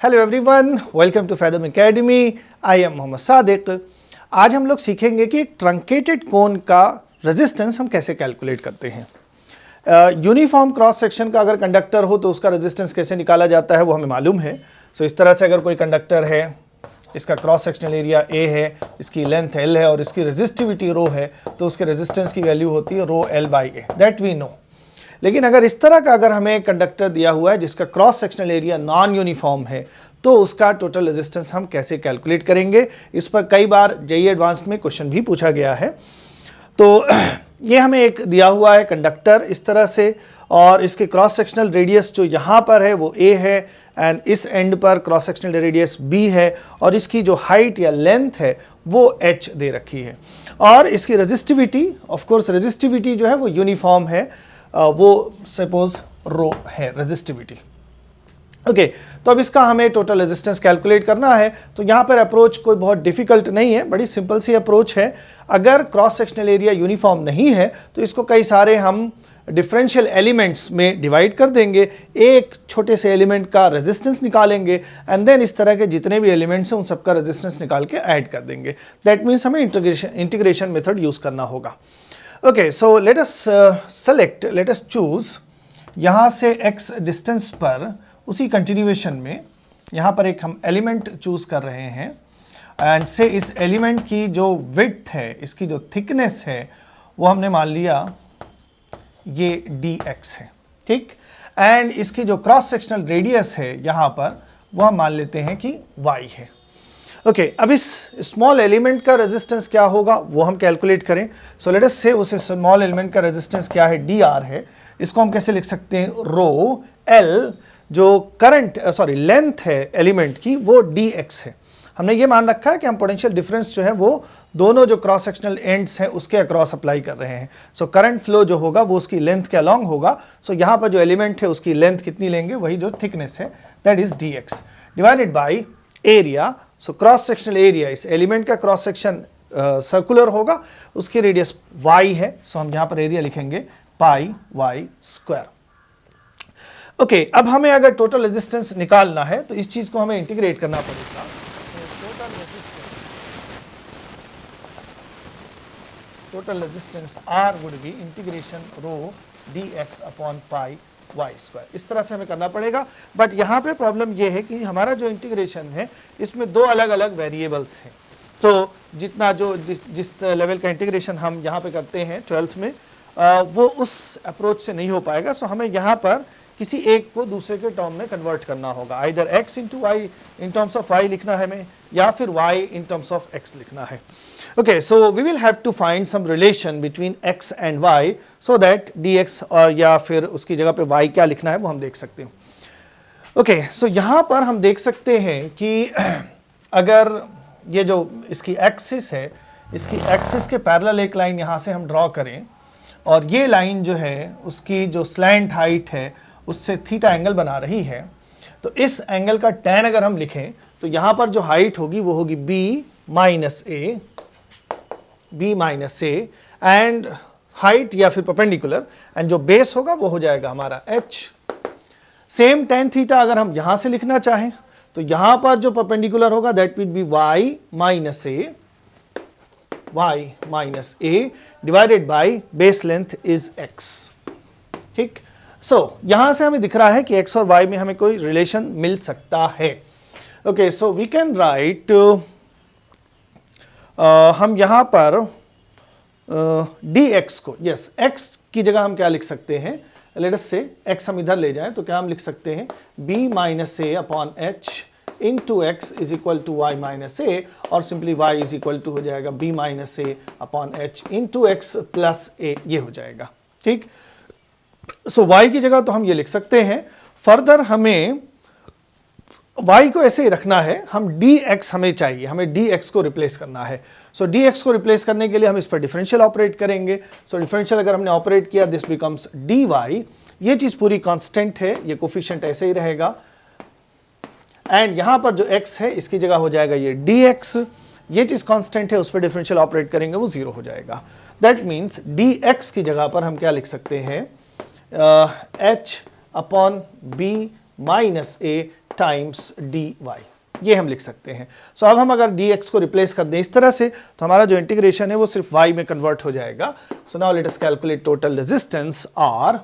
Hello everyone, welcome to Fathom Academy. I am Mohammad Sadiq. आज हम लोग सीखेंगे कि ट्रंकेटेड कोन का रेजिस्टेंस हम कैसे कैलकुलेट करते हैं। यूनिफॉर्म क्रॉस सेक्शन का अगर कंडक्टर हो तो उसका रेजिस्टेंस कैसे निकाला जाता है वो हमें मालूम है। इस तरह से अगर कोई कंडक्टर है, इसका क्रॉस सेक्शनल एरिया ए है, इसकी लेंथ एल है और इसकी रेजिस्टिविटी रो है, तो उसके रेजिस्टेंस की वैल्यू होती है rho L by A, that we know. लेकिन अगर इस तरह का अगर हमें कंडक्टर दिया हुआ है जिसका cross sectional area non uniform है, तो उसका टोटल रेजिस्टेंस हम कैसे कैलकुलेट करेंगे। इस पर कई बार जेईई एडवांस्ड में क्वेश्चन भी पूछा गया है। तो ये हमें एक दिया हुआ है कंडक्टर इस तरह से, और इसके क्रॉस सेक्शनल रेडियस जो यहाँ पर है वो ए है, एंड इस एंड पर क्रॉस सेक्शनल रेडियस बी है, और इसकी जो हाइट या लेंथ है वो एच दे रखी है। और इसकी रेजिस्टिविटी, ऑफ कोर्स रेजिस्टिविटी जो है वो यूनिफॉर्म है, वो सपोज रो है रेजिस्टिविटी। ओके, तो अब इसका हमें टोटल रेजिस्टेंस कैलकुलेट करना है। तो यहाँ पर अप्रोच कोई बहुत डिफिकल्ट नहीं है, बड़ी सिंपल सी अप्रोच है। अगर क्रॉस सेक्शनल एरिया यूनिफॉर्म नहीं है तो इसको कई सारे हम डिफरेंशियल एलिमेंट्स में डिवाइड कर देंगे, एक छोटे से एलिमेंट का रेजिस्टेंस निकालेंगे, एंड देन इस तरह के जितने भी एलिमेंट्स हैं उन सबका रेजिस्टेंस निकाल के ऐड कर देंगे। दैट मीन्स हमें इंटीग्रेशन मेथड यूज़ करना होगा। Okay, so let us choose यहाँ से x डिस्टेंस पर उसी कंटिन्यूएशन में यहाँ पर एक हम एलिमेंट चूज कर रहे हैं, एंड से इस एलिमेंट की जो विड्थ है, इसकी जो थिकनेस है वो हमने मान लिया ये dx है, ठीक। एंड इसकी जो क्रॉस सेक्शनल रेडियस है यहाँ पर वो हम मान लेते हैं कि y है। ओके, अब इस स्मॉल एलिमेंट का रेजिस्टेंस क्या होगा वो हम कैलकुलेट करें। सो लेट अस से उस स्मॉल एलिमेंट का रेजिस्टेंस क्या है, dr है। इसको हम कैसे लिख सकते हैं, रो l जो करंट लेंथ है एलिमेंट की वो dx है। हमने ये मान रखा है कि हम पोटेंशियल डिफरेंस जो है वो दोनों जो क्रॉस सेक्शनल एंड्स हैं उसके अक्रॉस अप्लाई कर रहे हैं। सो करंट फ्लो जो होगा वो उसकी लेंथ के अलॉन्ग होगा। सो यहाँ पर जो एलिमेंट है उसकी लेंथ कितनी लेंगे, वही जो थिकनेस है, that is dx divided by area. So cross sectional area, इस एलिमेंट का क्रॉस सेक्शन सर्कुलर होगा, उसकी रेडियस y है। सो हम यहाँ पर एरिया लिखेंगे पाई y स्क्वायर। ओके, अब हमें अगर टोटल रेजिस्टेंस निकालना है तो इस चीज को हमें इंटीग्रेट करना पड़ेगा। Total resistance R would be integration rho dx upon pi y square. इस तरह से हमें करना पड़ेगा। बट यहाँ पे प्रॉब्लम ये है कि हमारा जो इंटीग्रेशन है इसमें दो अलग अलग वेरिएबल्स हैं। तो जितना जो जिस लेवल का इंटीग्रेशन हम यहाँ पे करते हैं 12th में, वो उस अप्रोच से नहीं हो पाएगा। सो हमें यहाँ पर किसी एक को दूसरे के टर्म में कन्वर्ट करना होगा। Either x into y in terms of y लिखना है हमें, या फिर y in terms of x लिखना है। Okay, so we will have to find some relation between x and y so that dx, और या फिर उसकी जगह पे y क्या लिखना है वो हम देख सकते हैं। ओके, सो यहाँ पर हम देख सकते हैं कि अगर ये जो इसकी एक्सिस है, इसकी एक्सिस के पैरेलल एक लाइन यहाँ से हम ड्रॉ करें, और ये लाइन जो है उसकी जो स्लैंट हाइट है उससे थीटा एंगल बना रही है, तो इस एंगल का tan अगर हम लिखें तो यहाँ पर जो हाइट होगी वो होगी b minus A, and height या फिर परपेंडिकुलर, एंड जो बेस होगा वो हो जाएगा हमारा h। सेम tan थीटा अगर हम यहाँ से लिखना चाहें तो यहाँ पर जो परपेंडिकुलर होगा that will be y minus A divided by base length is x, ठीक। सो यहां से हमें दिख रहा है कि x और y में हमें कोई रिलेशन मिल सकता है। Okay, so we can write, हम यहां पर dx को, यस, x की जगह हम क्या लिख सकते हैं, लेट अस से x हम इधर ले जाएं तो क्या हम लिख सकते हैं, b minus A upon h into X is equal to Y minus A, और simply y is equal to हो जाएगा b minus A upon h into X plus A, ये हो जाएगा, ठीक। सो y की जगह तो हम ये लिख सकते हैं। फर्दर हमें y को ऐसे ही रखना है, हम dx हमें चाहिए, हमें dx को रिप्लेस करना है। सो dx को रिप्लेस करने के लिए हम इस पर डिफरेंशियल ऑपरेट करेंगे। सो डिफरेंशियल अगर हमने ऑपरेट किया, दिस बिकम्स dy, ये चीज पूरी कांस्टेंट है, ये कोफिशिएंट ऐसे ही रहेगा, एंड यहां पर जो x है इसकी जगह हो जाएगा ये dx, ये चीज कांस्टेंट है, उस पर डिफरेंशियल ऑपरेट करेंगे वो 0 हो जाएगा। दैट मीन्स dx की जगह पर हम क्या लिख सकते हैं, h अपॉन b माइनस ए टाइम्स dy, ये हम लिख सकते हैं। सो अब हम अगर dx को रिप्लेस कर दें इस तरह से तो हमारा जो इंटीग्रेशन है वो सिर्फ y में कन्वर्ट हो जाएगा। So now let us calculate total resistance r।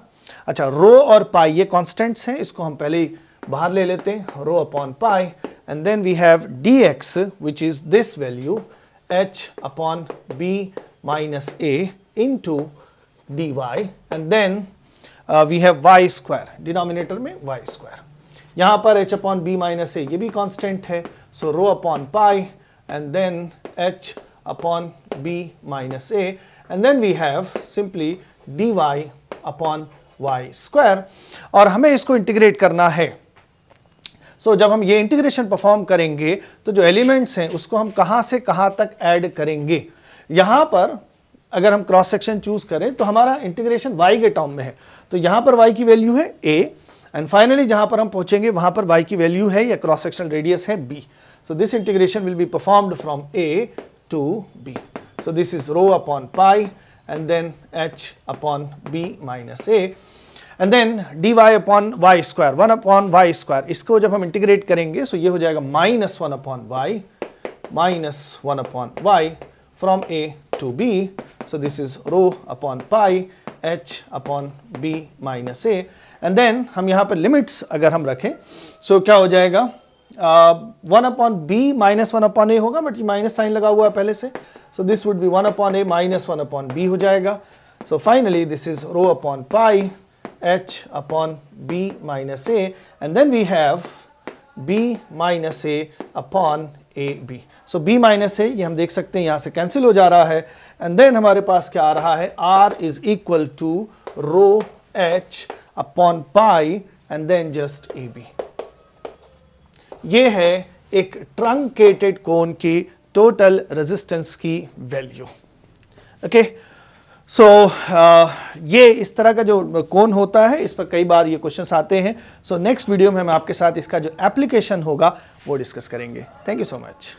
अच्छा, रो और पाई ये कॉन्स्टेंट्स हैं, इसको हम पहले ही बाहर ले लेते हैं, rho upon pi, and then we have dx which is this value h upon b minus a into dy, and then we have y square, denominator में y स्क्वायर, यहाँ पर h अपॉन बी माइनस ए ये भी constant है, so rho upon pi and then h upon B minus A, and then we have simply dy upon y square, और हमें इसको integrate करना है। सो जब हम ये इंटीग्रेशन परफॉर्म करेंगे तो जो एलिमेंट्स हैं उसको हम कहाँ से कहाँ तक ऐड करेंगे। यहाँ पर अगर हम क्रॉस सेक्शन चूज करें तो हमारा इंटीग्रेशन y के टर्म में है, तो यहाँ पर y की वैल्यू है a, एंड फाइनली जहां पर हम पहुंचेंगे वहां पर y की वैल्यू है या क्रॉस सेक्शनल रेडियस है b। So this integration will be performed from a to b। So this is rho upon pi and then h upon b minus a, and then dy upon y square, 1 upon y square, इसको जब हम integrate करेंगे सो ये हो जाएगा minus 1 upon y minus 1 upon y from a to b। So this is rho upon pi h upon b minus a, and then हम यहाँ पर लिमिट्स अगर हम रखें सो क्या हो जाएगा, 1 अपॉन बी माइनस 1 अपॉन ए होगा, बट ये माइनस साइन लगा हुआ है पहले से, so this would be 1 upon a minus 1 upon b हो जाएगा। So finally this is rho upon pi h upon B minus A, and then we have b minus A upon a b. So b minus ए ये हम देख सकते हैं यहाँ से cancel हो जा रहा है, एंड देन हमारे पास क्या आ रहा है, r is equal to rho h upon pi and then just A B. ये है एक ट्रंकेटेड कोन की टोटल रेजिस्टेंस की वैल्यू। ओके, सो ये इस तरह का जो कोन होता है इस पर कई बार ये क्वेश्चंस आते हैं। सो नेक्स्ट वीडियो में हम आपके साथ इसका जो एप्लीकेशन होगा वो डिस्कस करेंगे। Thank you so much.